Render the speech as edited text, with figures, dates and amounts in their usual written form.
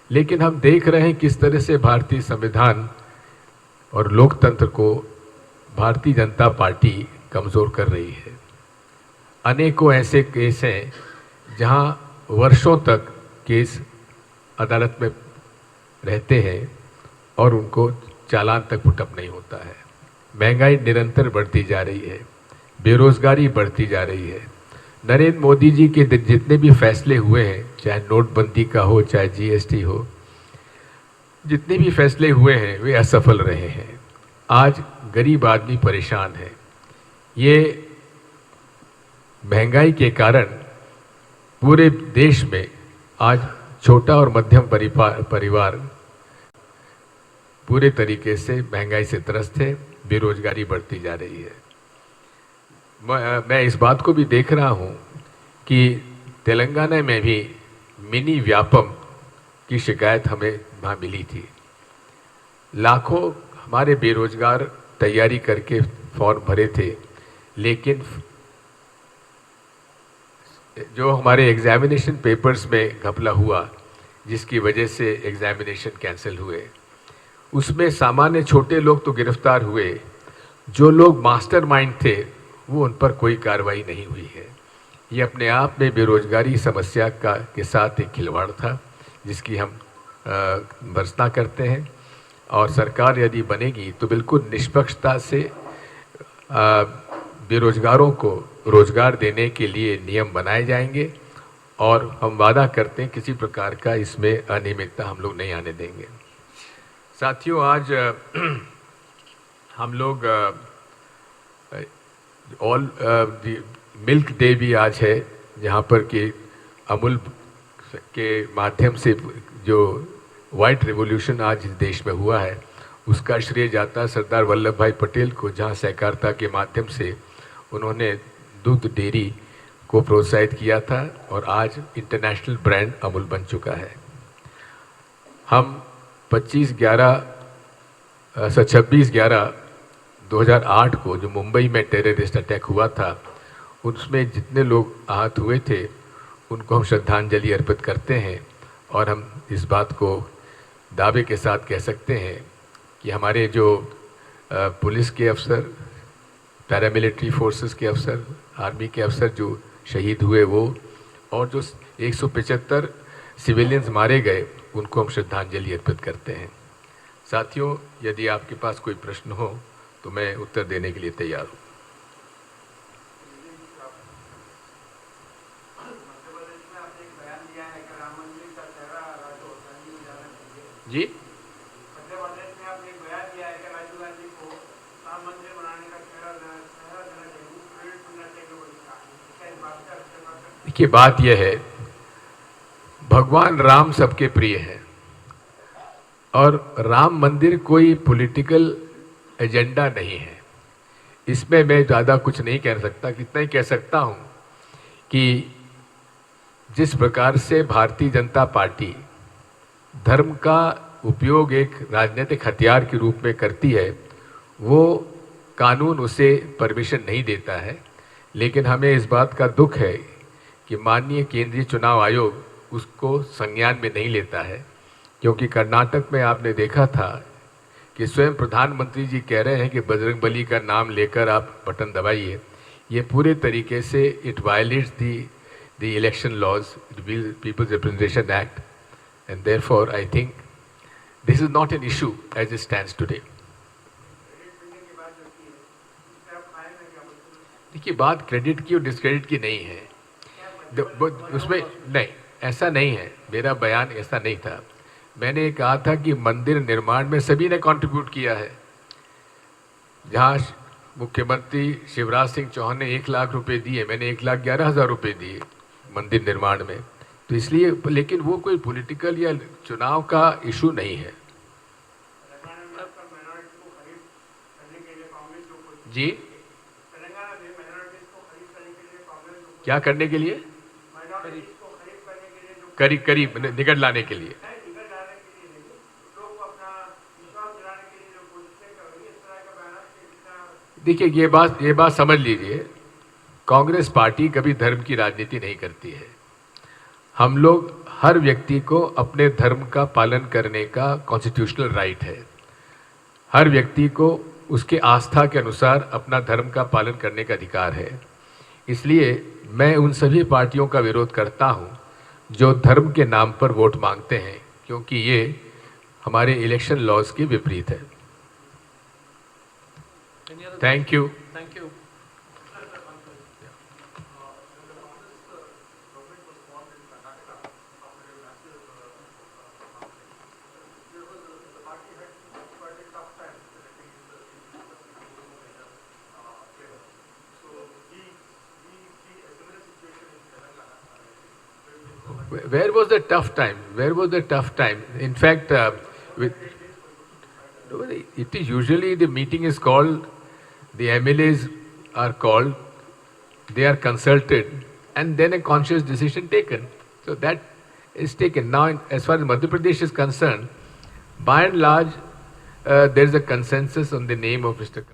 लेकिन हम देख रहे हैं किस तरह से भारतीय संविधान और लोकतंत्र को भारतीय जनता पार्टी कमज़ोर कर रही है। अनेकों ऐसे केस हैं जहां वर्षों तक केस अदालत में रहते हैं और उनको चालान तक पुटअप नहीं होता है। महंगाई निरंतर बढ़ती जा रही है, बेरोजगारी बढ़ती जा रही है। नरेंद्र मोदी जी के जितने भी फैसले हुए हैं, चाहे नोटबंदी का हो, चाहे जीएसटी हो, जितने भी फैसले हुए हैं वे असफल रहे हैं। आज गरीब आदमी परेशान है। ये महंगाई के कारण पूरे देश में आज छोटा और मध्यम परिवार पूरे तरीके से महंगाई से त्रस्त है, बेरोजगारी बढ़ती जा रही है। मैं इस बात को भी देख रहा हूँ कि तेलंगाना में भी मिनी व्यापम की शिकायत हमें वहाँ मिली थी। लाखों हमारे बेरोजगार तैयारी करके फॉर्म भरे थे, लेकिन जो हमारे एग्जामिनेशन पेपर्स में घपला हुआ, जिसकी वजह से एग्जामिनेशन कैंसिल हुए, उसमें सामान्य छोटे लोग तो गिरफ्तार हुए, जो लोग मास्टरमाइंड थे वो उन पर कोई कार्रवाई नहीं हुई है। ये अपने आप में बेरोजगारी समस्या के साथ एक खिलवाड़ था, जिसकी हम भर्त्सना करते हैं। और सरकार यदि बनेगी तो बिल्कुल निष्पक्षता से बेरोजगारों को रोजगार देने के लिए नियम बनाए जाएंगे, और हम वादा करते हैं किसी प्रकार का इसमें अनियमितता हम लोग नहीं आने देंगे। साथियों, आज हम लोग मिल्क डे भी आज है, जहाँ पर कि अमूल के माध्यम से जो वाइट रिवॉल्यूशन आज इस देश में हुआ है, उसका श्रेय जाता है सरदार वल्लभ भाई पटेल को, जहाँ सहकारिता के माध्यम से उन्होंने दूध डेयरी को प्रोत्साहित किया था और आज इंटरनेशनल ब्रांड अमूल बन चुका है। हम 26/11/2008 को जो मुंबई में टेररिस्ट अटैक हुआ था, उसमें जितने लोग आहत हुए थे उनको हम श्रद्धांजलि अर्पित करते हैं। और हम इस बात को दावे के साथ कह सकते हैं कि हमारे जो पुलिस के अफसर, पैरामिलिट्री फोर्सेस के अफसर, आर्मी के अफसर जो शहीद हुए वो, और जो 175 सिविलियंस मारे गए, उनको हम श्रद्धांजलि अर्पित करते हैं। साथियों, यदि आपके पास कोई प्रश्न हो तो मैं उत्तर देने के लिए तैयार हूँ। जी, देखिए, बात यह है, भगवान राम सबके प्रिय हैं और राम मंदिर कोई पॉलिटिकल एजेंडा नहीं है। इसमें मैं ज़्यादा कुछ नहीं कह सकता, कितना ही कह सकता हूँ कि जिस प्रकार से भारतीय जनता पार्टी धर्म का उपयोग एक राजनीतिक हथियार के रूप में करती है, वो कानून उसे परमिशन नहीं देता है। लेकिन हमें इस बात का दुख है कि माननीय केंद्रीय चुनाव आयोग उसको संज्ञान में नहीं लेता है, क्योंकि कर्नाटक में आपने देखा था कि स्वयं प्रधानमंत्री जी कह रहे हैं कि बजरंगबली का नाम लेकर आप बटन दबाइए। ये पूरे तरीके से it violates the election laws, people's representation act, and therefore I think this is not an issue as it stands today. देखिए, बात क्रेडिट की और डिस्क्रेडिट की नहीं है, उसमें नहीं, ऐसा नहीं है। मेरा बयान ऐसा नहीं था। मैंने कहा था कि मंदिर निर्माण में सभी ने कंट्रीब्यूट किया है। जहाँ मुख्यमंत्री शिवराज सिंह चौहान ने 1 लाख रुपए दिए, मैंने 1,11,000 रुपए दिए मंदिर निर्माण में, तो इसलिए, लेकिन वो कोई पॉलिटिकल या चुनाव का इशू नहीं है। जी, क्या करने के लिए? करीब निकट लाने के लिए। देखिए, ये बात समझ लीजिए, कांग्रेस पार्टी कभी धर्म की राजनीति नहीं करती है। हम लोग हर व्यक्ति को अपने धर्म का पालन करने का कॉन्स्टिट्यूशनल राइट है। हर व्यक्ति को उसके आस्था के अनुसार अपना धर्म का पालन करने का अधिकार है। इसलिए मैं उन सभी पार्टियों का विरोध करता हूं जो धर्म के नाम पर वोट मांगते हैं, क्योंकि ये हमारे इलेक्शन लॉज के विपरीत है। Thank you. Where was the tough time? Where was the tough time? In fact, it is usually the meeting is called, the MLAs are called, they are consulted, and then a conscious decision taken. So that is taken. Now, as far as Madhya Pradesh is concerned, by and large, there is a consensus on the name of Mr.